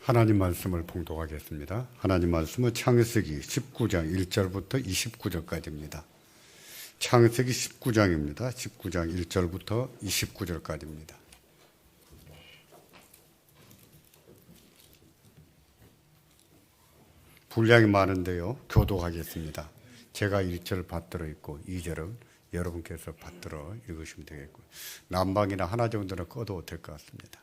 하나님 말씀을 봉독하겠습니다. 하나님 말씀은 창세기 19장 1절부터 29절까지입니다. 창세기 19장입니다. 19장 1절부터 29절까지입니다. 분량이 많은데요. 교독하겠습니다. 제가 1절 받들어 있고 2절은 여러분께서 받들어 읽으시면 되겠고요. 난방이나 하나 정도는 꺼도 될 것 같습니다.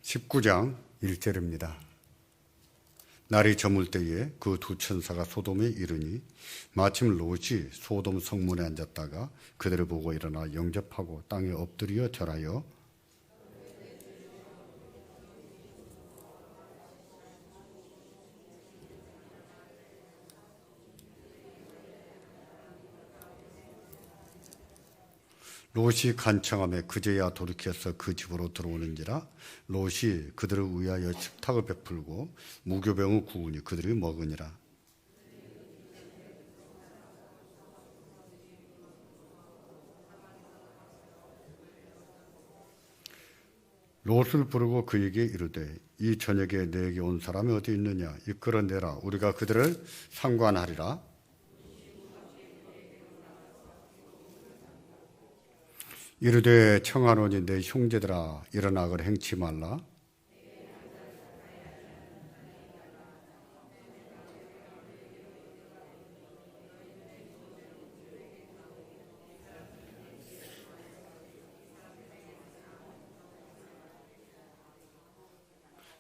19장 1절입니다. 날이 저물 때에 그 두 천사가 소돔에 이르니 마침 롯이 소돔 성문에 앉았다가 그들을 보고 일어나 영접하고 땅에 엎드려 절하여 롯이 간청하며 그제야 돌이켜서 그 집으로 들어오는지라 롯이 그들을 위하여 식탁을 베풀고 무교병을 구우니 그들이 먹으니라. 롯을 부르고 그에게 이르되 이 저녁에 내게 온 사람이 어디 있느냐 이끌어내라 우리가 그들을 상관하리라. 이르되 청하노니 내 형제들아 일어나 그를 행치 말라.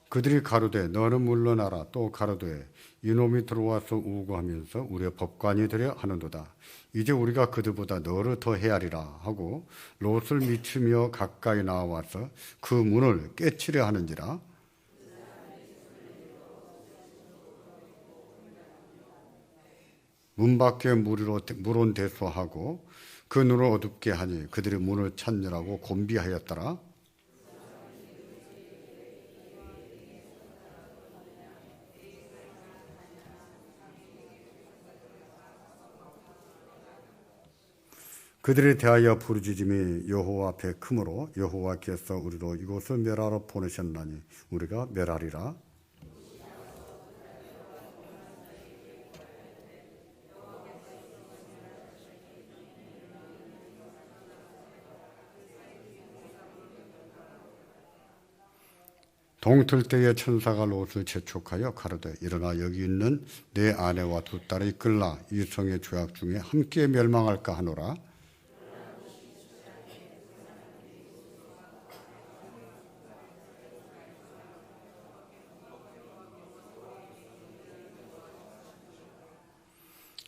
그들이 가로되 너는 물러나라. 또 가로되 이놈이 들어와서 우고하면서 우리의 법관이 되려 하는도다. 이제 우리가 그들보다 너를 더 헤아리라 하고 롯을 미치며 가까이 나와서 그 문을 깨치려 하는지라. 문 밖에 물은 대소하고 그 눈을 어둡게 하니 그들이 문을 찾느라고 곤비하였더라. 그들에 대하여 부르짖음이 여호와 앞에 크므로 여호와께서 우리로 이곳을 멸하러 보내셨나니 우리가 멸하리라. 동틀 때에 천사가 롯을 재촉하여 가로되 일어나 여기 있는 내 아내와 두 딸을 이끌라. 이 성의 죄악 중에 함께 멸망할까 하노라.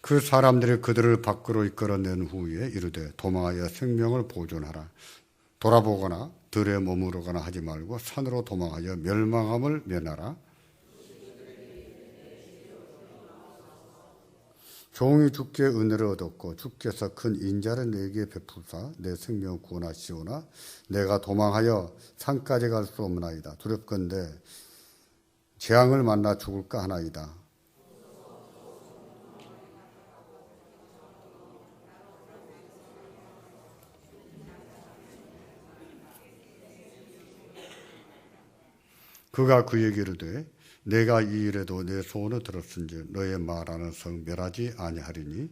그 사람들이 그들을 밖으로 이끌어낸 후에 이르되 도망하여 생명을 보존하라. 돌아보거나 들에 머무르거나 하지 말고 산으로 도망하여 멸망함을 면하라. 종이 주께 은혜를 얻었고 주께서 큰 인자를 내게 베푸사 내 생명을 구원하시오나 내가 도망하여 산까지 갈 수 없나이다. 두렵건대 재앙을 만나 죽을까 하나이다. 그가 그에게 이르되 내가 이 일에도 내 소원을 들었은즉 너의 말하는 성 멸하지 아니하리니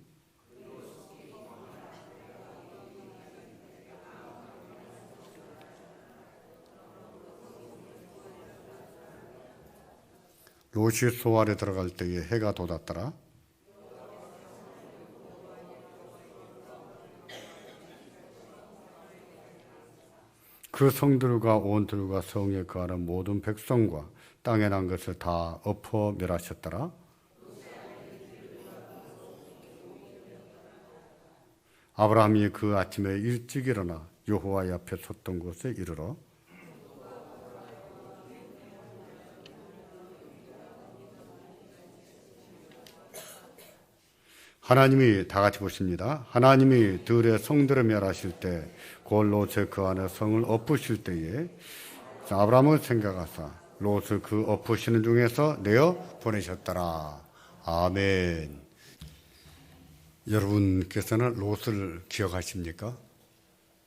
롯이 소알에 들어갈 때에 해가 돋았더라. 그 성들과 온 들과 성에 거하는 모든 백성과 땅에 난 것을 다 엎어 멸하셨더라. 아브라함이 그 아침에 일찍 일어나 여호와 앞에 섰던 곳에 이르러 하나님이 다 같이 보십니다. 하나님이 들의 성들을 멸하실 때 곧 롯의 그 안에 성을 엎으실 때에 아브라함을 생각하사 롯을 그 엎으시는 중에서 내어 보내셨더라. 아멘. 여러분께서는 롯을 기억하십니까?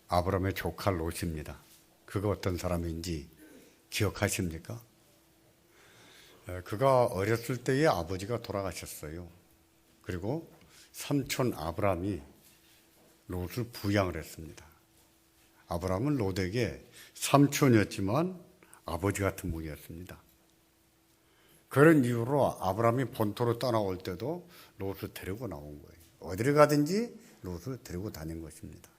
아브라함의 조카 롯입니다. 그가 어떤 사람인지 기억하십니까? 그가 어렸을 때에 아버지가 돌아가셨어요. 그리고 삼촌 아브람이 롯을 부양을 했습니다. 아브람은 롯에게 삼촌이었지만 아버지 같은 분이었습니다. 그런 이유로 아브람이 본토로 떠나올 때도 롯을 데리고 나온 거예요. 어디를 가든지 롯을 데리고 다닌 것입니다.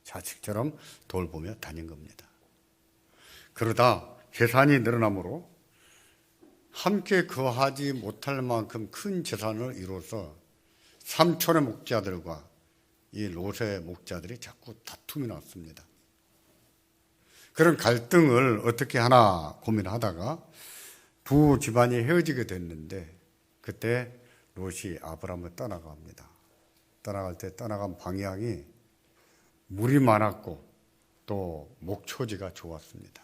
자식처럼 돌보며 다닌 겁니다. 그러다 재산이 늘어나므로 함께 거하지 못할 만큼 큰 재산을 이뤄서 삼촌의 목자들과 이 롯의 목자들이 자꾸 다툼이 났습니다. 그런 갈등을 어떻게 하나 고민하다가 두 집안이 헤어지게 됐는데 그때 롯이 아브람을 떠나갑니다. 떠나갈 때 떠나간 방향이 물이 많았고 또 목초지가 좋았습니다.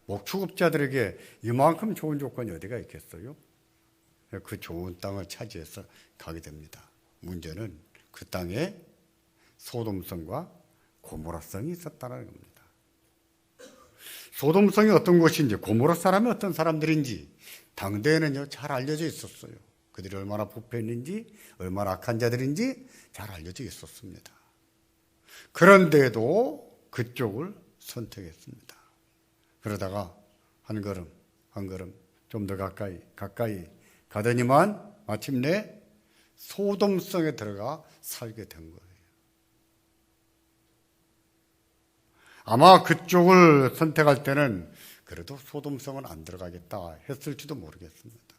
목축업자들에게 이만큼 좋은 조건이 어디가 있겠어요? 그 좋은 땅을 차지해서 가게 됩니다. 문제는 그 땅에 소돔성과 고모라성이 있었다는 겁니다. 소돔성이 어떤 곳인지, 고모라 사람이 어떤 사람들인지 당대에는요 잘 알려져 있었어요. 그들이 얼마나 부패했는지, 얼마나 악한 자들인지 잘 알려져 있었습니다. 그런데도 그쪽을 선택했습니다. 그러다가 한 걸음 한 걸음 좀 더 가까이 가더니만 마침내 소돔성에 들어가 살게 된 거예요. 아마 그쪽을 선택할 때는 그래도 소돔성은 안 들어가겠다 했을지도 모르겠습니다.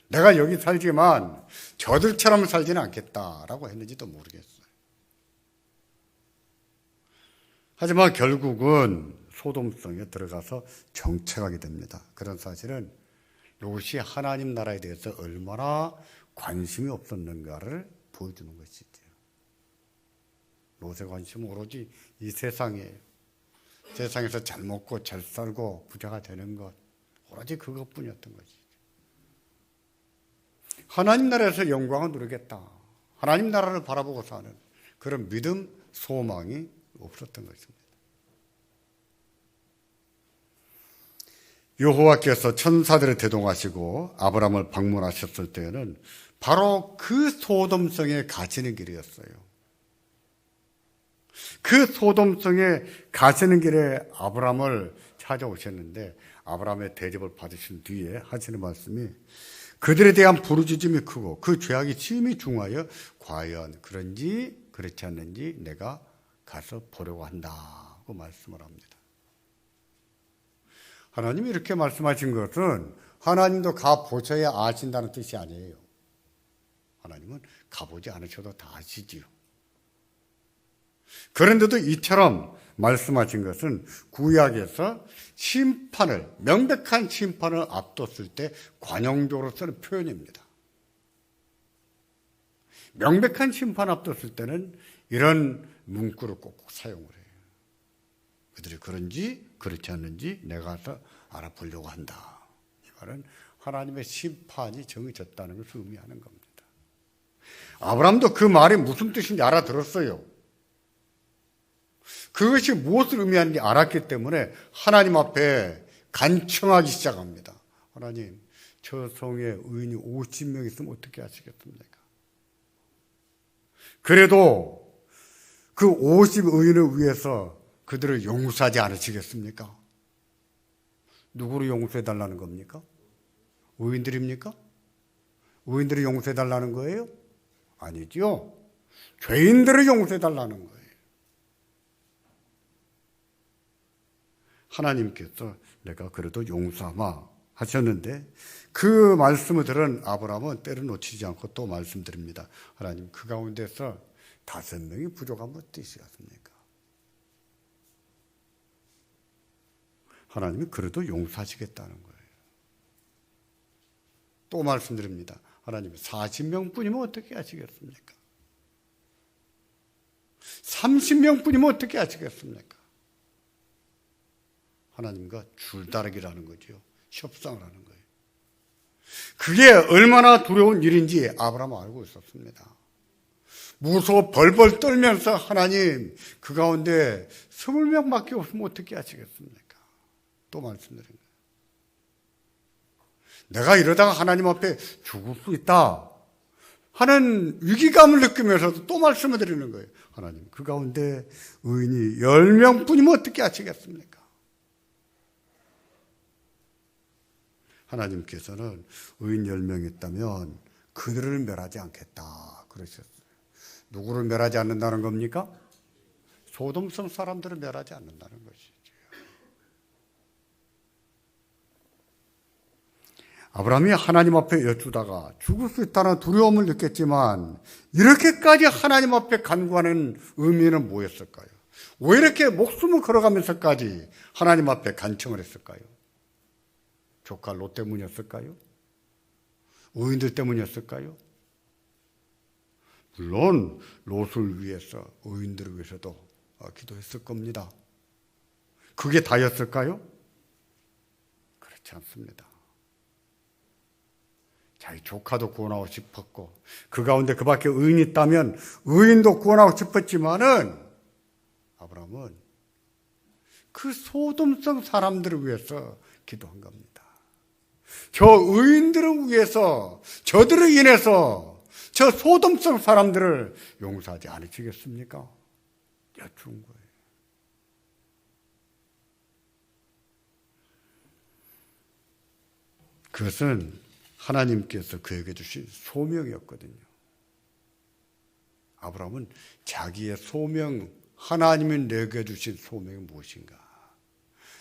내가 여기 살지만 저들처럼 살지는 않겠다라고 했는지도 모르겠어요. 하지만 결국은 소돔성에 들어가서 정착하게 됩니다. 그런 사실은 롯이 하나님 나라에 대해서 얼마나 관심이 없었는가를 보여주는 것이죠. 롯의 관심은 오로지 이 세상이에요. 세상에서 잘 먹고 잘 살고 부자가 되는 것, 오로지 그것뿐이었던 것이죠. 하나님 나라에서 영광을 누리겠다, 하나님 나라를 바라보고 사는 그런 믿음, 소망이 없었던 것입니다. 여호와께서 천사들을 대동하시고 아브람을 방문하셨을 때에는 바로 그 소돔성에 가시는 길이었어요. 그 소돔성에 가시는 길에 아브람을 찾아오셨는데 아브람의 대접을 받으신 뒤에 하시는 말씀이 그들에 대한 부르짖음이 크고 그 죄악이 심히 중하여 과연 그런지 그렇지 않는지 내가 가서 보려고 한다고 말씀을 합니다. 하나님이 이렇게 말씀하신 것은 하나님도 가보셔야 아신다는 뜻이 아니에요. 하나님은 가보지 않으셔도 다 아시지요. 그런데도 이처럼 말씀하신 것은 구약에서 심판을, 명백한 심판을 앞뒀을 때 관용적으로 쓰는 표현입니다. 명백한 심판 앞뒀을 때는 이런 문구를 꼭 사용을 해요. 그들이 그런지 그렇지 않는지 내가 가서 알아보려고 한다. 이 말은 하나님의 심판이 정해졌다는 것을 의미하는 겁니다. 아브라함도 그 말이 무슨 뜻인지 알아들었어요. 그것이 무엇을 의미하는지 알았기 때문에 하나님 앞에 간청하기 시작합니다. 하나님, 저 성에 의인이 50명 있으면 어떻게 하시겠습니까? 그래도 그 50의인을 위해서 그들을 용서하지 않으시겠습니까? 누구를 용서해달라는 겁니까? 의인들입니까? 의인들을 용서해달라는 거예요? 아니죠. 죄인들을 용서해달라는 거예요. 하나님께서 내가 그래도 용서하마 하셨는데 그 말씀을 들은 아브라함은 때를 놓치지 않고 또 말씀드립니다. 하나님, 그 가운데서 5명이 부족하면 어떠시겠습니까? 하나님이 그래도 용서하시겠다는 거예요. 또 말씀드립니다. 하나님, 40명 뿐이면 어떻게 하시겠습니까? 30명 뿐이면 어떻게 하시겠습니까? 하나님과 줄다리기라는 거죠. 협상을 하는 거예요. 그게 얼마나 두려운 일인지 아브라함은 알고 있었습니다. 무서워 벌벌 떨면서 하나님 그 가운데 20명밖에 없으면 어떻게 하시겠습니까? 또 말씀드린 거예요. 내가 이러다가 하나님 앞에 죽을 수 있다 하는 위기감을 느끼면서도 또 말씀을 드리는 거예요. 하나님 그 가운데 의인이 10명뿐이면 어떻게 하시겠습니까? 하나님께서는 의인 10명이 있다면 그들을 멸하지 않겠다 그러셨어요. 누구를 멸하지 않는다는 겁니까? 소돔성 사람들을 멸하지 않는다는 것이죠. 아브라함이 하나님 앞에 여쭈다가 죽을 수 있다는 두려움을 느꼈지만 이렇게까지 하나님 앞에 간구하는 의미는 뭐였을까요? 왜 이렇게 목숨을 걸어가면서까지 하나님 앞에 간청을 했을까요? 조카 롯 때문이었을까요? 의인들 때문이었을까요? 물론 롯을 위해서 의인들을 위해서도 기도했을 겁니다. 그게 다였을까요? 그렇지 않습니다. 자기 조카도 구원하고 싶었고 그 가운데 그 밖에 의인이 있다면 의인도 구원하고 싶었지만은 아브라함은 그 소돔성 사람들을 위해서 기도한 겁니다. 저 의인들을 위해서 저들을 인해서 저 소돔성 사람들을 용서하지 않으시겠습니까? 여쭈은 거예요. 그것은 하나님께서 그에게 주신 소명이었거든요. 아브라함은 자기의 소명, 하나님이 내게 주신 소명이 무엇인가?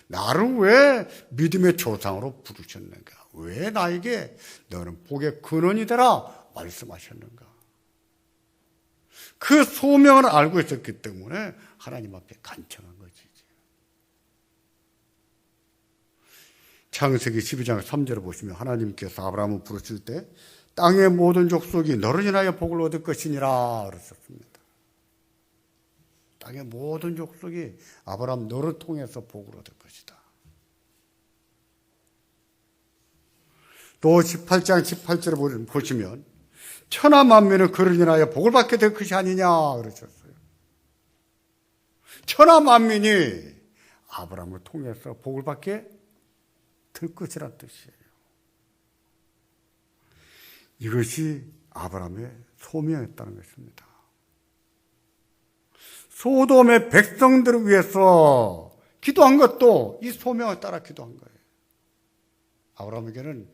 나를 왜 믿음의 조상으로 부르셨는가? 왜 나에게 너는 복의 근원이 되라 말씀하셨는가? 그 소명을 알고 있었기 때문에 하나님 앞에 간청한 것이지. 창세기 12장 3절을 보시면 하나님께서 아브라함을 부르실 때 땅의 모든 족속이 너를 인하여 복을 얻을 것이니라 그러셨습니다. 땅의 모든 족속이 아브라함 너를 통해서 복을 얻을 것이다. 또 18장 18절을 보시면 천하 만민은 그를 인하여 복을 받게 될 것이 아니냐 그러셨어요. 천하 만민이 아브라함을 통해서 복을 받게 될 것이란 뜻이에요. 이것이 아브라함의 소명이었다는 것입니다. 소돔의 백성들을 위해서 기도한 것도 이 소명을 따라 기도한 거예요. 아브라함에게는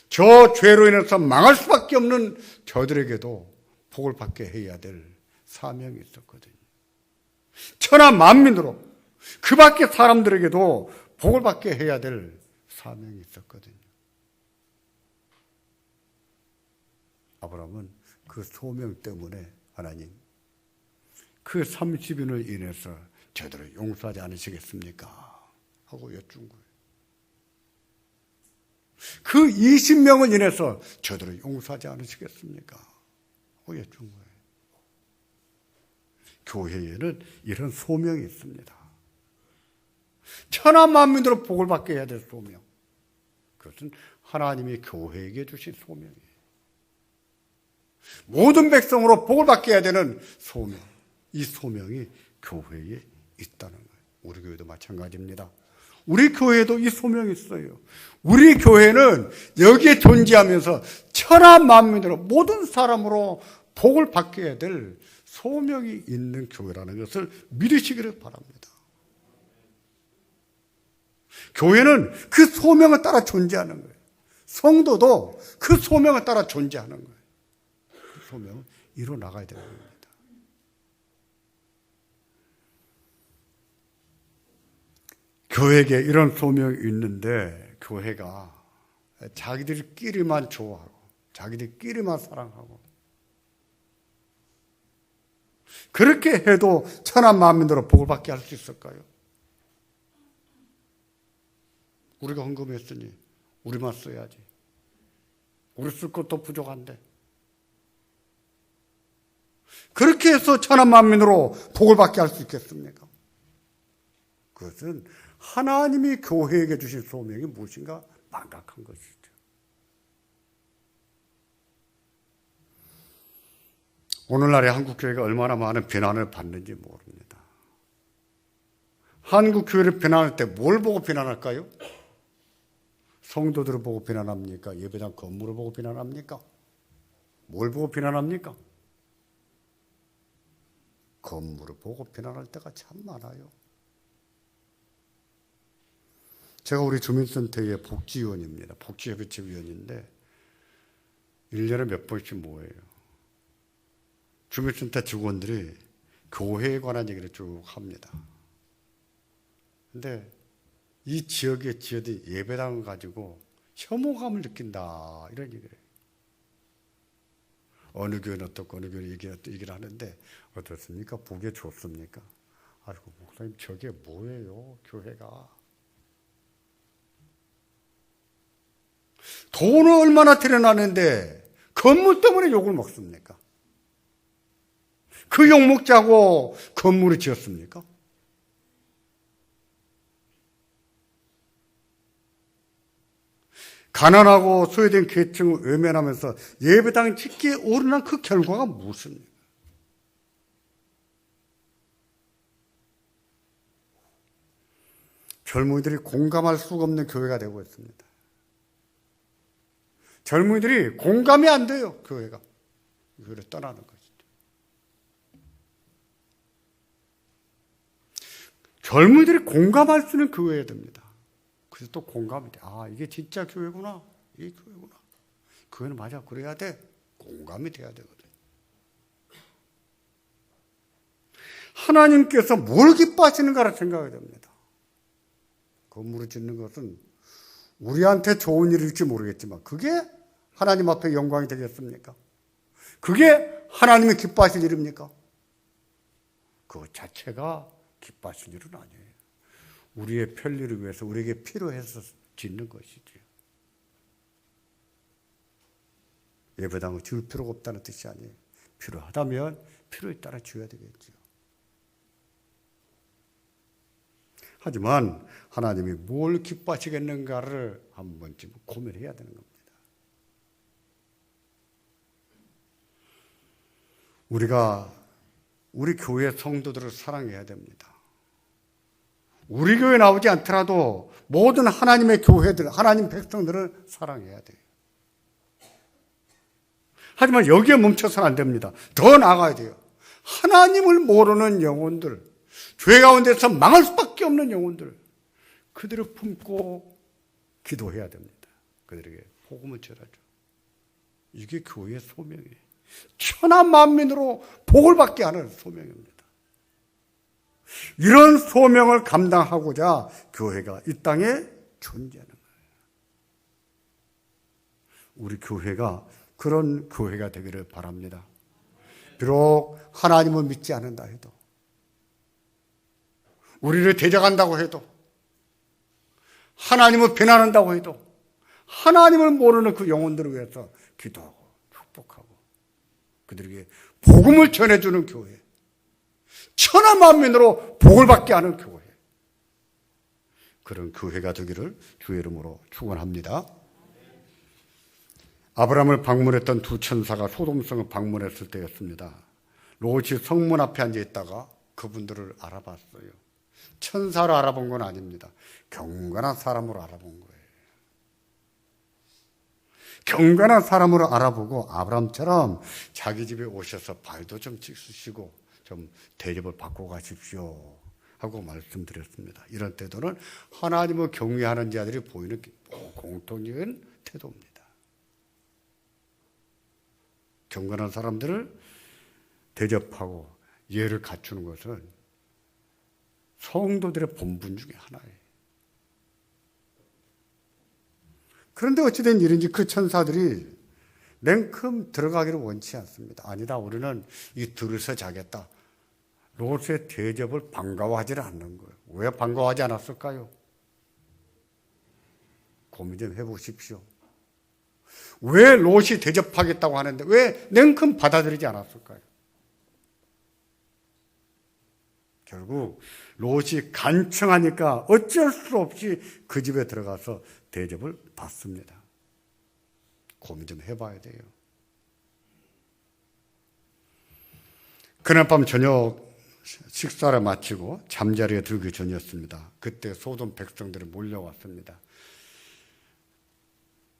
저 죄로 인해서 망할 수밖에 없는 저들에게도 복을 받게 해야 될 사명이 있었거든요. 천하 만민으로 그 밖의 사람들에게도 복을 받게 해야 될 사명이 있었거든요. 아브라함은 그 소명 때문에 하나님 그 30인을 인해서 저들을 용서하지 않으시겠습니까? 하고 여쭌 거예요. 그 20명을 인해서 저들을 용서하지 않으시겠습니까? 하고 여쭌 거예요. 교회에는 이런 소명이 있습니다. 천하 만민으로 복을 받게 해야 될 소명. 그것은 하나님이 교회에게 주신 소명이에요. 모든 백성으로 복을 받게 해야 되는 소명. 이 소명이 교회에 있다는 거예요. 우리 교회도 마찬가지입니다. 우리 교회에도 이 소명이 있어요. 우리 교회는 여기에 존재하면서 천하 만민으로 모든 사람으로 복을 받게 해야 될 소명이 있는 교회라는 것을 믿으시기를 바랍니다. 교회는 그 소명을 따라 존재하는 거예요. 성도도 그 소명을 따라 존재하는 거예요. 그 소명을 이루어 나가야 되는 겁니다. 교회에게 이런 소명이 있는데 교회가 자기들끼리만 좋아하고 자기들끼리만 사랑하고 그렇게 해도 천하 만민으로 복을 받게 할 수 있을까요? 우리가 헌금했으니 우리만 써야지. 우리 쓸 것도 부족한데. 그렇게 해서 천하 만민으로 복을 받게 할 수 있겠습니까? 그것은 하나님이 교회에게 주신 소명이 무엇인가 망각한 것이죠. 오늘날의 한국교회가 얼마나 많은 비난을 받는지 모릅니다. 한국교회를 비난할 때 뭘 보고 비난할까요? 성도들을 보고 비난합니까? 예배당 건물을 보고 비난합니까? 뭘 보고 비난합니까? 건물을 보고 비난할 때가 참 많아요. 제가 우리 주민센터의 복지위원입니다. 복지협의체위원인데 1년에 몇 번씩 모여요. 주민센터 직원들이 교회에 관한 얘기를 쭉 합니다. 근데 이 지역의 지역이 예배당을 가지고 혐오감을 느낀다 이런 얘기를 해요. 어느 교회는 어떻고 어느 교회는 얘기를 하는데 어떻습니까? 보기에 좋습니까? 아이고 목사님 저게 뭐예요 교회가. 돈을 얼마나 들여놨는데 건물 때문에 욕을 먹습니까? 그 욕 먹자고 건물을 지었습니까? 가난하고 소외된 계층을 외면하면서 예배당 짓기에 오르난 그 결과가 무엇입니까? 젊은이들이 공감할 수가 없는 교회가 되고 있습니다. 젊은이들이 공감이 안 돼요, 교회가. 교회를 떠나는 것이죠. 젊은이들이 공감할 수 있는 교회여야 됩니다. 그래서 또 공감이 돼. 아, 이게 진짜 교회구나. 이 교회구나. 교회는 맞아. 그래야 돼. 공감이 돼야 되거든. 하나님께서 뭘 기뻐하시는가를 생각해야 됩니다. 건물을 짓는 것은 우리한테 좋은 일일지 모르겠지만 그게 하나님 앞에 영광이 되겠습니까? 그게 하나님이 기뻐하실 일입니까? 그것 자체가 기뻐하실 일은 아니에요. 우리의 편리를 위해서 우리에게 필요해서 짓는 것이지요. 예배당을 지을 필요가 없다는 뜻이 아니에요. 필요하다면 필요에 따라 지어야 되겠지요. 하지만 하나님이 뭘 기뻐하시겠는가를 한 번쯤 고민해야 되는 겁니다. 우리가 우리 교회 성도들을 사랑해야 됩니다. 우리 교회 나오지 않더라도 모든 하나님의 교회들, 하나님 백성들을 사랑해야 돼요. 하지만 여기에 멈춰서는 안 됩니다. 더 나아가야 돼요. 하나님을 모르는 영혼들, 죄 가운데서 망할 수밖에 없는 영혼들, 그들을 품고 기도해야 됩니다. 그들에게 복음을 전하죠. 이게 교회의 소명이에요. 천하 만민으로 복을 받게 하는 소명입니다. 이런 소명을 감당하고자 교회가 이 땅에 존재하는 거예요. 우리 교회가 그런 교회가 되기를 바랍니다. 비록 하나님을 믿지 않는다 해도, 우리를 대적한다고 해도, 하나님을 비난한다고 해도 하나님을 모르는 그 영혼들을 위해서 기도하고 축복하고 그들에게 복음을 전해주는 교회, 천하 만민으로 복을 받게 하는 교회, 그런 교회가 되기를 주의 이름으로 축원합니다. 아브라함을 방문했던 두 천사가 소돔성을 방문했을 때였습니다. 롯이 성문 앞에 앉아 있다가 그분들을 알아봤어요. 천사로 알아본 건 아닙니다. 경건한 사람으로 알아본 거예요. 경건한 사람으로 알아보고 아브라함처럼 자기 집에 오셔서 발도 좀 씻으시고 좀 대접을 받고 가십시오 하고 말씀드렸습니다. 이런 태도는 하나님을 경외하는 자들이 보이는 공통적인 태도입니다. 경건한 사람들을 대접하고 예를 갖추는 것은 성도들의 본분 중에 하나예요. 그런데 어찌된 일인지 그 천사들이 냉큼 들어가기를 원치 않습니다. 아니다, 우리는 이 들에서 자겠다. 롯의 대접을 반가워하지는 않는 거예요. 왜 반가워하지 않았을까요? 고민 좀 해보십시오. 왜 롯이 대접하겠다고 하는데 왜 냉큼 받아들이지 않았을까요? 결국 롯이 간청하니까 어쩔 수 없이 그 집에 들어가서 대접을 받습니다. 고민 좀 해봐야 돼요. 그날 밤 저녁 식사를 마치고 잠자리에 들기 전이었습니다. 그때 소돔 백성들이 몰려왔습니다.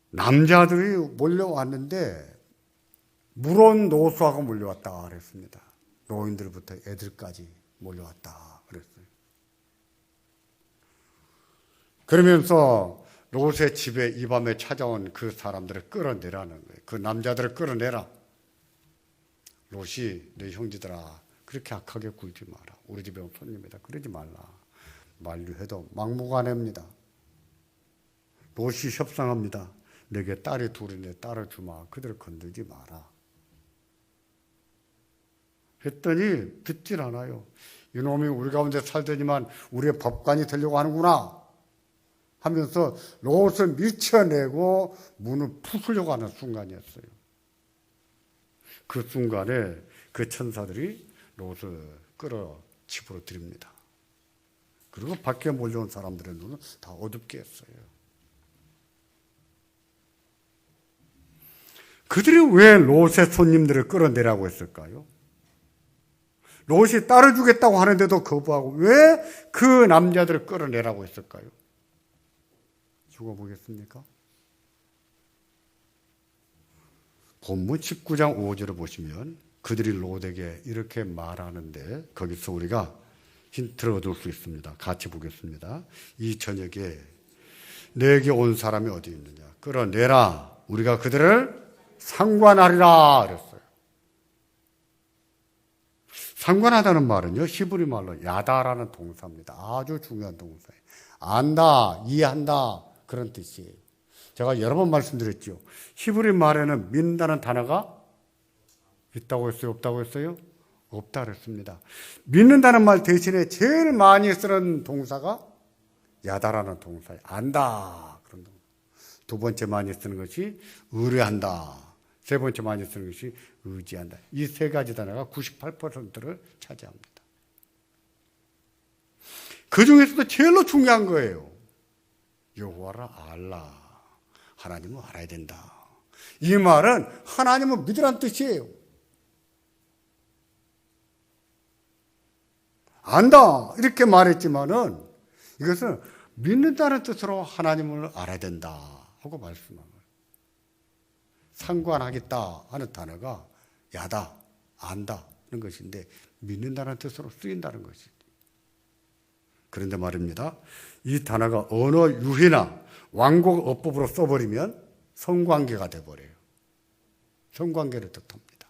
남자들이 몰려왔는데 물론 노소하고 몰려왔다 그랬습니다. 노인들부터 애들까지 몰려왔다 그랬어요. 그러면서 롯의 집에 이 밤에 찾아온 그 사람들을 끌어내라는 거예요. 그 남자들을 끌어내라. 롯이 내 형제들아 그렇게 악하게 굴지 마라. 우리 집에 온 손님이다. 그러지 말라. 만류해도 막무가내입니다. 롯이 협상합니다. 내게 딸이 둘인데 딸을 주마. 그들을 건들지 마라. 했더니 듣질 않아요. 이놈이 우리 가운데 살더니만 우리의 법관이 되려고 하는구나 하면서 롯을 밀쳐내고 문을 부수려고 하는 순간이었어요. 그 순간에 그 천사들이 롯을 끌어 집으로 들입니다. 그리고 밖에 몰려온 사람들의 눈은 다 어둡게 했어요. 그들이 왜 롯의 손님들을 끌어내라고 했을까요? 롯이 딸을 주겠다고 하는데도 거부하고 왜 그 남자들을 끌어내라고 했을까요? 죽어보겠습니까? 본문 19장 5절을 보시면 그들이 롯에게 이렇게 말하는데 거기서 우리가 힌트를 얻을 수 있습니다. 같이 보겠습니다. 이 저녁에 내게 온 사람이 어디 있느냐? 끌어내라. 우리가 그들을 상관하리라 그랬어요. 상관하다는 말은요, 히브리 말로 야다라는 동사입니다. 아주 중요한 동사예요. 안다, 이해한다 그런 뜻이에요. 제가 여러 번 말씀드렸죠. 히브리 말에는 믿는다는 단어가 있다고 했어요? 없다고 했어요? 없다 그랬습니다. 믿는다는 말 대신에 제일 많이 쓰는 동사가 야다라는 동사예요. 안다 그런 동사. 두 번째 많이 쓰는 것이 의뢰한다. 세 번째 많이 쓰는 것이 의지한다. 이 세 가지 단어가 98%를 차지합니다. 그 중에서도 제일로 중요한 거예요. 여호와를 알라. 하나님을 알아야 된다. 이 말은 하나님을 믿으라는 뜻이에요. 안다 이렇게 말했지만은 이것은 믿는다는 뜻으로 하나님을 알아야 된다 하고 말씀한 거예요. 상관하겠다 하는 단어가 야다, 안다 하는 것인데 믿는다는 뜻으로 쓰인다는 것이죠. 그런데 말입니다. 이 단어가 언어 유희나 완곡 어법으로 써버리면 성관계가 돼버려요. 성관계를 뜻합니다.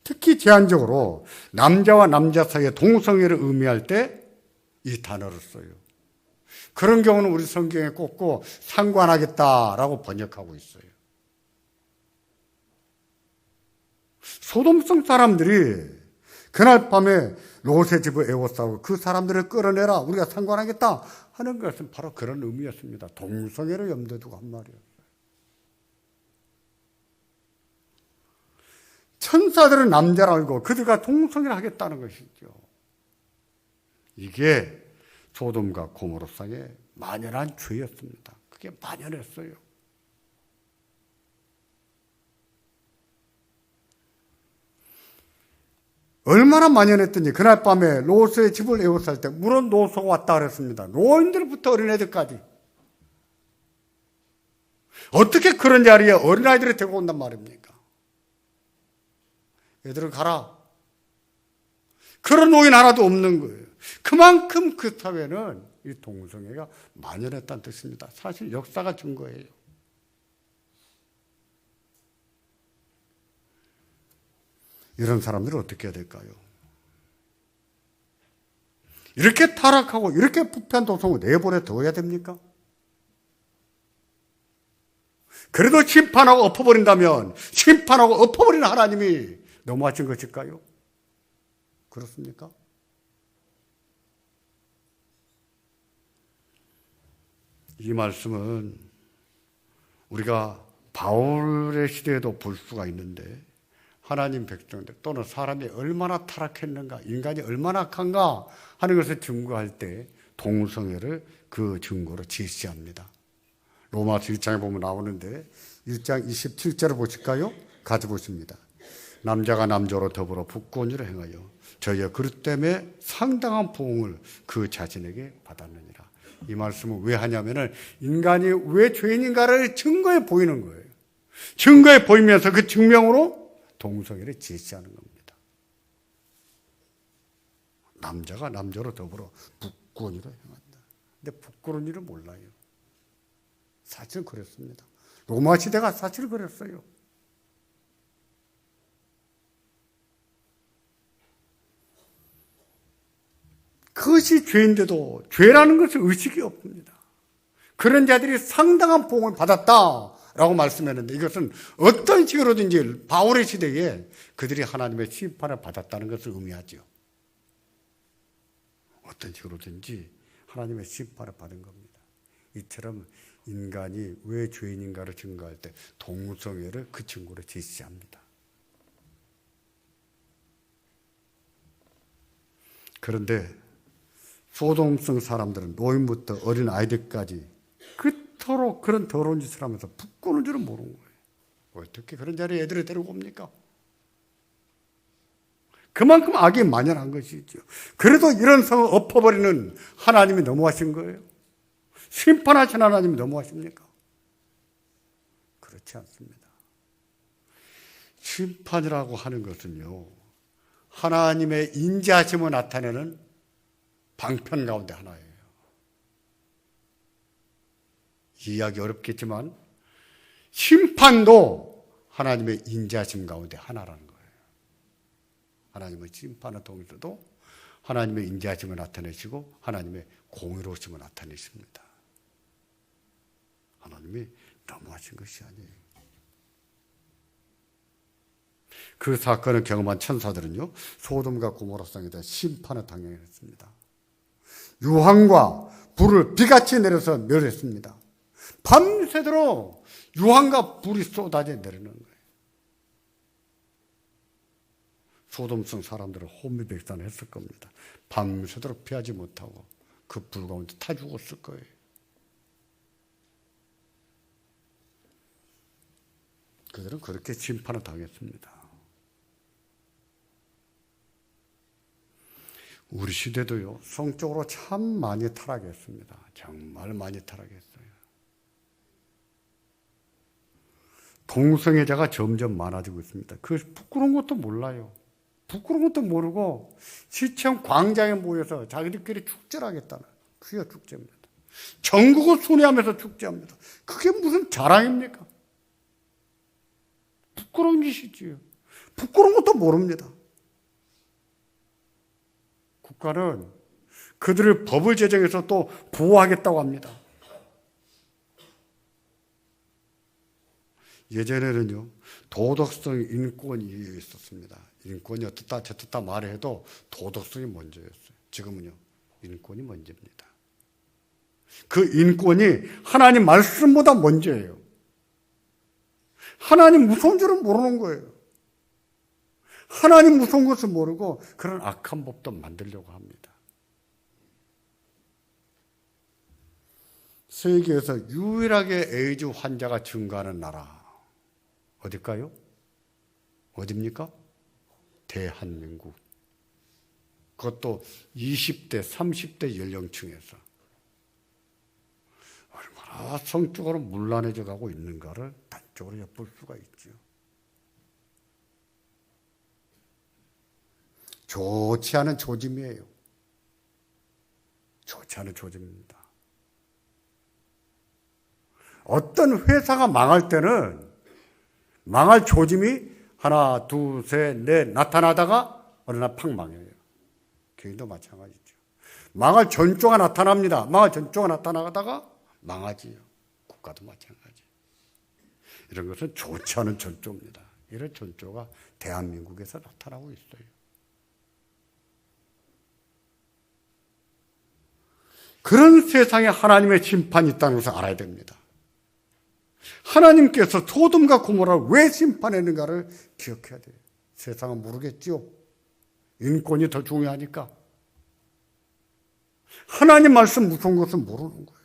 특히 제한적으로 남자와 남자 사이의 동성애를 의미할 때 이 단어를 써요. 그런 경우는 우리 성경에 꽂고 상관하겠다라고 번역하고 있어요. 소돔성 사람들이 그날 밤에 롯의 집을 에워싸고 그 사람들을 끌어내라 우리가 상관하겠다 하는 것은 바로 그런 의미였습니다. 동성애를 염두에 두고 한 말이었어요. 천사들은 남자를 알고 그들과 동성애를 하겠다는 것이죠. 이게 소돔과 고모로상의 만연한 죄였습니다. 그게 만연했어요. 얼마나 만연했더니 그날 밤에 롯의 집을 에워쌀 때 물론 노소가 왔다 그랬습니다. 노인들부터 어린애들까지. 어떻게 그런 자리에 어린아이들이 데리고 온단 말입니까? 얘들은 가라. 그런 노인 하나도 없는 거예요. 그만큼 그 사회는 이 동성애가 만연했다는 뜻입니다. 사실 역사가 준 거예요. 이런 사람들은 어떻게 해야 될까요? 이렇게 타락하고 이렇게 부패한 도성을 내버려 둬야 됩니까? 그래도 심판하고 엎어버린다면 심판하고 엎어버리는 하나님이 너무하신 것일까요? 그렇습니까? 이 말씀은 우리가 바울의 시대에도 볼 수가 있는데 하나님 백성들 또는 사람이 얼마나 타락했는가, 인간이 얼마나 악한가 하는 것을 증거할 때 동성애를 그 증거로 제시합니다. 로마서 1장에 보면 나오는데 1장 27절을 보실까요? 같이 보십니다. 남자가 남자로 더불어 북구온 일을 행하여 저희의 그릇 때문에 상당한 보응을 그 자신에게 받았느니라. 이 말씀은 왜 하냐면은 인간이 왜 죄인인가를 증거해 보이는 거예요. 증거해 보이면서 그 증명으로 동성애를 제시하는 겁니다. 남자가 남자로 더불어 북구온 일을 행한다. 근데 부끄러운 일은 몰라요. 사실은 그랬습니다. 로마 시대가 사실 그랬어요. 그것이 죄인데도 죄라는 것은 의식이 없습니다. 그런 자들이 상당한 보응을 받았다라고 말씀했는데 이것은 어떤 식으로든지 바울의 시대에 그들이 하나님의 심판을 받았다는 것을 의미하죠. 어떤 식으로든지 하나님의 심판을 받은 겁니다. 이처럼 인간이 왜 죄인인가를 증거할 때 동성애를 그 증거로 제시합니다. 그런데 소돔성 사람들은 노인부터 어린 아이들까지 그토록 그런 더러운 짓을 하면서 부끄러운 줄은 모르는 거예요. 어떻게 그런 자리에 애들을 데리고 옵니까? 그만큼 악이 만연한 것이죠. 그래도 이런 성을 엎어버리는 하나님이 너무하신 거예요. 심판하신 하나님이 너무하십니까? 그렇지 않습니다. 심판이라고 하는 것은요, 하나님의 인자하심을 나타내는 방편 가운데 하나예요. 이해하기 어렵겠지만 심판도 하나님의 인자하심 가운데 하나라는 거예요. 하나님의 심판을 통해서도 하나님의 인자하심을 나타내시고 하나님의 공의로우심을 나타내십니다. 하나님이 너무하신 것이 아니에요. 그 사건을 경험한 천사들은요, 소돔과 고모라 성에 대한 심판을 당했습니다. 유황과 불을 비같이 내려서 멸했습니다. 밤새도록 유황과 불이 쏟아져 내리는 거예요. 소돔성 사람들은 혼미백산했을 겁니다. 밤새도록 피하지 못하고 그 불 가운데 타 죽었을 거예요. 그들은 그렇게 심판을 당했습니다. 우리 시대도요, 성적으로 참 많이 타락했습니다. 정말 많이 타락했어요. 동성애자가 점점 많아지고 있습니다. 그 부끄러운 것도 몰라요. 부끄러운 것도 모르고 시청 광장에 모여서 자기들끼리 축제를 하겠다는 그게 축제입니다. 전국을 순회하면서 축제합니다. 그게 무슨 자랑입니까? 부끄러운 짓이지요. 부끄러운 것도 모릅니다. 국가는 그들을 법을 제정해서 또 보호하겠다고 합니다. 예전에는요, 도덕성, 인권이 있었습니다. 인권이 어떻다 저떻다 말해도 도덕성이 먼저였어요. 지금은요, 인권이 먼저입니다. 그 인권이 하나님 말씀보다 먼저예요. 하나님 무서운 줄은 모르는 거예요. 하나님 무서운 것을 모르고 그런 악한 법도 만들려고 합니다. 세계에서 유일하게 에이즈 환자가 증가하는 나라 어딜까요? 어딥니까? 대한민국. 그것도 20대, 30대 연령층에서 얼마나 성적으로 문란해져 가고 있는가를 단적으로 엿볼 수가 있죠. 좋지 않은 조짐이에요. 좋지 않은 조짐입니다. 어떤 회사가 망할 때는 망할 조짐이 하나, 둘, 셋, 넷 나타나다가 어느 날 팍 망해요. 교회도 마찬가지죠. 망할 전조가 나타납니다. 망할 전조가 나타나다가 망하지요. 국가도 마찬가지. 이런 것은 좋지 않은 전조입니다. 이런 전조가 대한민국에서 나타나고 있어요. 그런 세상에 하나님의 심판이 있다는 것을 알아야 됩니다. 하나님께서 소돔과 고모라를 왜 심판했는가를 기억해야 돼요. 세상은 모르겠지요. 인권이 더 중요하니까. 하나님 말씀 무서운 것은 모르는 거예요.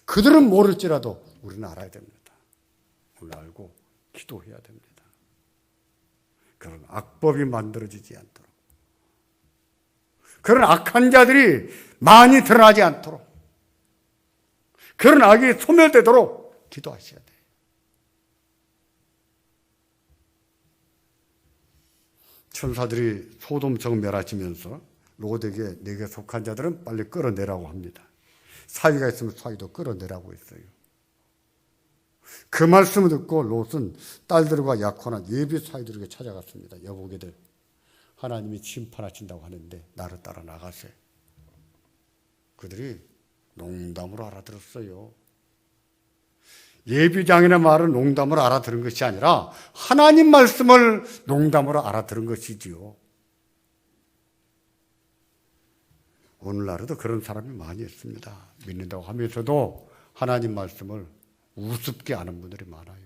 그들은 모를지라도 우리는 알아야 됩니다. 우리는 알고 기도해야 됩니다. 그런 악법이 만들어지지 않도록, 그런 악한 자들이 많이 드러나지 않도록, 그런 악이 소멸되도록 기도하셔야 돼요. 천사들이 소돔성 멸하시면서 롯에게 내게 속한 자들은 빨리 끌어내라고 합니다. 사위가 있으면 사위도 끌어내라고 했어요. 그 말씀을 듣고 롯은 딸들과 약혼한 예비 사위들에게 찾아갔습니다. 여보게들, 하나님이 심판하신다고 하는데 나를 따라 나가세. 그들이 농담으로 알아들었어요. 예비장인의 말은 농담으로 알아들은 것이 아니라 하나님 말씀을 농담으로 알아들은 것이지요. 오늘날에도 그런 사람이 많이 있습니다. 믿는다고 하면서도 하나님 말씀을 우습게 아는 분들이 많아요.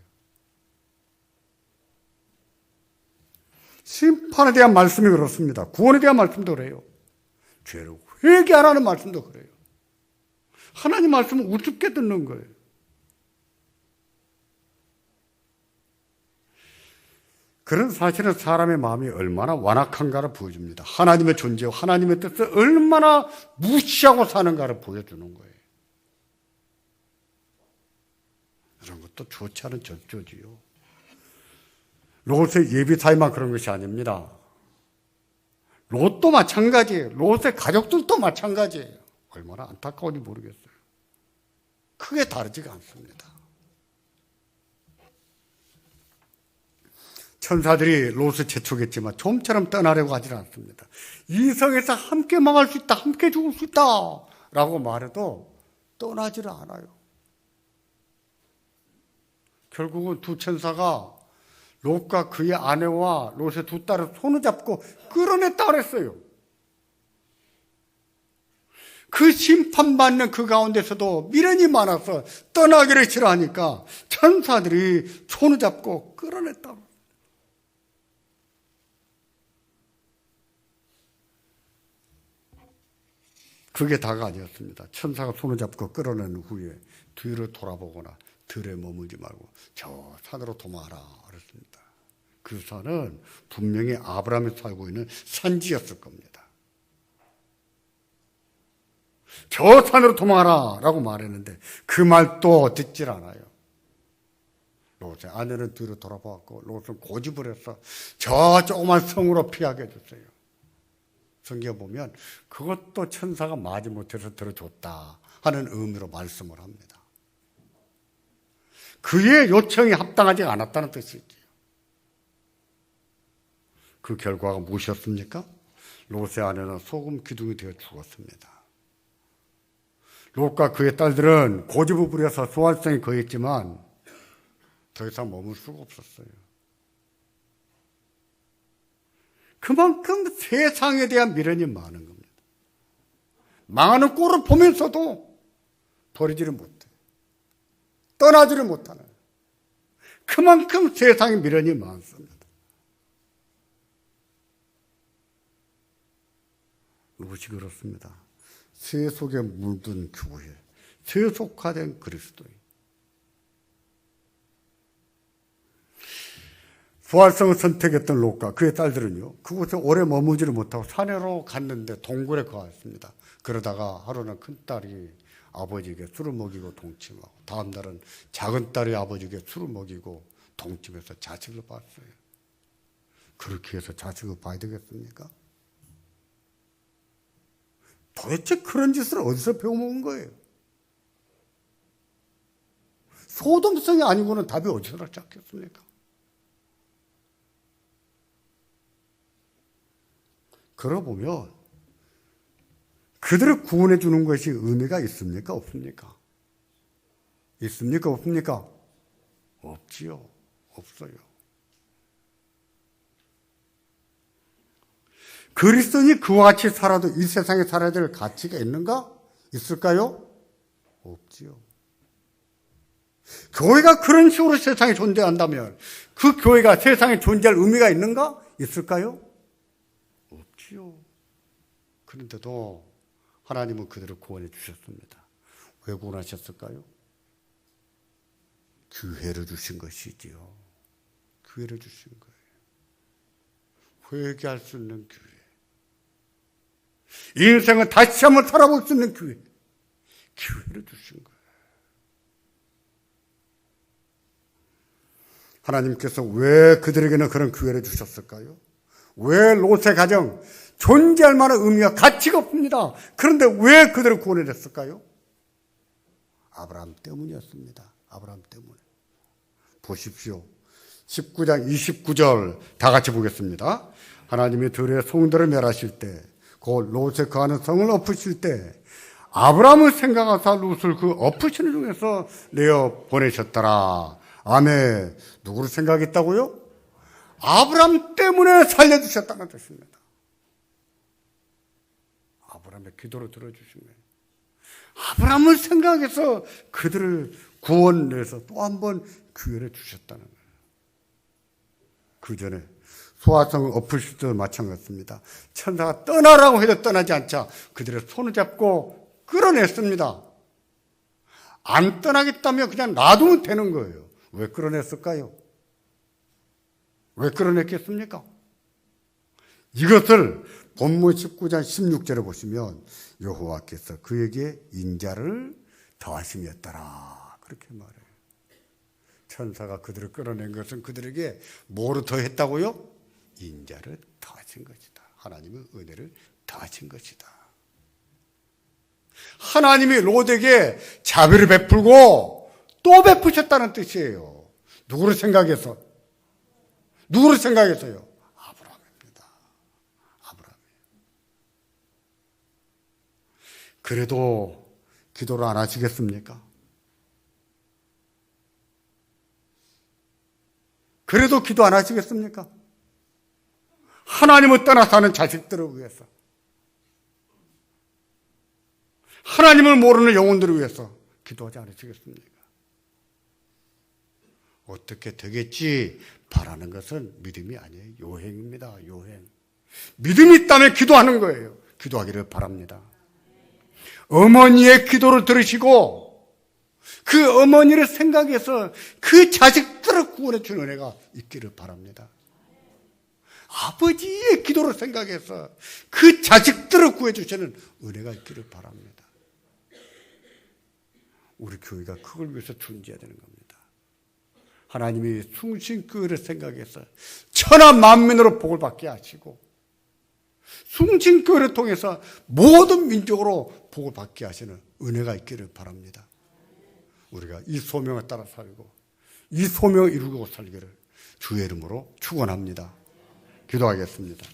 심판에 대한 말씀이 그렇습니다. 구원에 대한 말씀도 그래요. 죄를 회개하라는 말씀도 그래요. 하나님 말씀은 우습게 듣는 거예요. 그런 사실은 사람의 마음이 얼마나 완악한가를 보여줍니다. 하나님의 존재와 하나님의 뜻을 얼마나 무시하고 사는가를 보여주는 거예요. 이런 것도 좋지 않은 절조지요. 롯의 예비사위만 그런 것이 아닙니다. 롯도 마찬가지예요. 롯의 가족들도 마찬가지예요. 얼마나 안타까운지 모르겠어요. 크게 다르지가 않습니다. 천사들이 롯을 재촉했지만 좀처럼 떠나려고 하지 않습니다. 이 성에서 함께 망할 수 있다, 함께 죽을 수 있다 라고 말해도 떠나지를 않아요. 결국은 두 천사가 롯과 그의 아내와 롯의 두 딸을 손을 잡고 끌어냈다 그랬어요. 그 심판받는 그 가운데서도 미련이 많아서 떠나기를 싫어하니까 천사들이 손을 잡고 끌어냈다. 그게 다가 아니었습니다. 천사가 손을 잡고 끌어낸 후에 뒤를 돌아보거나 들에 머무지 말고 저 산으로 도망하라 그랬습니다. 그 산은 분명히 아브라함이 살고 있는 산지였을 겁니다. 저 산으로 도망하라 라고 말했는데 그 말도 듣질 않아요. 롯의 아내는 뒤로 돌아보았고 롯은 고집을 해서 저 조그만 성으로 피하게 해줬어요. 성경에 보면 그것도 천사가 마지못해서 들어줬다 하는 의미로 말씀을 합니다. 그의 요청이 합당하지 않았다는 뜻이지요. 그 결과가 무엇이었습니까? 롯의 아내는 소금 기둥이 되어 죽었습니다. 롯과 그의 딸들은 고집을 부려서 소활성이 거했지만 더 이상 머물 수가 없었어요. 그만큼 세상에 대한 미련이 많은 겁니다. 망하는 꼴을 보면서도 버리지를 못해. 떠나지를 못하는. 그만큼 세상에 미련이 많습니다. 롯이 그렇습니다. 새 속에 물든 교회, 세속화된 그리스도인. 부활성을 선택했던 롯과 그의 딸들은요, 그곳에 오래 머무지를 못하고 산으로 갔는데 동굴에 거했습니다. 그러다가 하루는 큰딸이 아버지에게 술을 먹이고 동침하고, 다음 날은 작은 딸이 아버지에게 술을 먹이고 동침해서 자식을 봤어요. 그렇게 해서 자식을 봐야 되겠습니까? 도대체 그런 짓을 어디서 배워먹은 거예요? 소돔성이 아니고는 답이 어디서 찾겠습니까? 그러고 보면 그들을 구원해 주는 것이 의미가 있습니까? 없습니까? 있습니까? 없습니까? 없지요. 없어요. 그리스도인이 그와 같이 살아도 이 세상에 살아야 될 가치가 있는가? 있을까요? 없지요. 교회가 그런 식으로 세상에 존재한다면 그 교회가 세상에 존재할 의미가 있는가? 있을까요? 없지요. 그런데도 하나님은 그들을 구원해 주셨습니다. 왜 구원하셨을까요? 기회를 주신 것이지요. 기회를 주신 거예요. 회개할 수 있는 교회, 인생을 다시 한번 살아볼 수 있는 교회를 주신 거예요. 하나님께서 왜 그들에게는 그런 기회를 주셨을까요? 왜 롯의 가정 존재할 만한 의미와 가치가 없습니다. 그런데 왜 그들을 구원해냈을까요? 아브라함 때문이었습니다. 아브라함 때문에. 보십시오. 19장 29절 다 같이 보겠습니다. 하나님이 들의 성들을 멸하실 때, 곧 롯에 거하는 성을 엎으실 때 아브라함을 생각하사 롯을 그 엎으시는 중에서 내어 보내셨더라. 아멘. 누구를 생각했다고요? 아브라함 때문에 살려주셨다는 뜻입니다. 아브라함의 기도를 들어주신 거예요. 아브라함을 생각해서 그들을 구원해서 또 한 번 기회를 주셨다는 거예요. 그 전에 소아성을 엎으실 때도 마찬가지입니다. 천사가 떠나라고 해도 떠나지 않자 그들의 손을 잡고 끌어냈습니다. 안 떠나겠다면 그냥 놔두면 되는 거예요. 왜 끌어냈을까요? 왜 끌어냈겠습니까? 이것을 본문 19장 16절에 보시면 여호와께서 그에게 인자를 더하심이었더라. 그렇게 말해요. 천사가 그들을 끌어낸 것은 그들에게 뭐를 더했다고요? 인자를 더하신 것이다. 하나님의 은혜를 더하신 것이다. 하나님이 롯에게 자비를 베풀고 또 베푸셨다는 뜻이에요. 누구를 생각해서? 누구를 생각해서요? 아브라함입니다. 아브라함. 그래도 기도를 안 하시겠습니까? 그래도 기도 안 하시겠습니까? 하나님을 떠나 사는 자식들을 위해서, 하나님을 모르는 영혼들을 위해서 기도하지 않으시겠습니까? 어떻게 되겠지 바라는 것은 믿음이 아니에요. 요행입니다. 요행. 믿음이 있다면 기도하는 거예요. 기도하기를 바랍니다. 어머니의 기도를 들으시고 그 어머니를 생각해서 그 자식들을 구원해 주는 은혜가 있기를 바랍니다. 아버지의 기도를 생각해서 그 자식들을 구해 주시는 은혜가 있기를 바랍니다. 우리 교회가 그걸 위해서 존재해야 되는 겁니다. 하나님이 숭신교회를 생각해서 천하 만민으로 복을 받게 하시고 숭신교회를 통해서 모든 민족으로 복을 받게 하시는 은혜가 있기를 바랍니다. 우리가 이 소명을 따라 살고 이 소명을 이루고 살기를 주의 이름으로 축원합니다. 기도하겠습니다.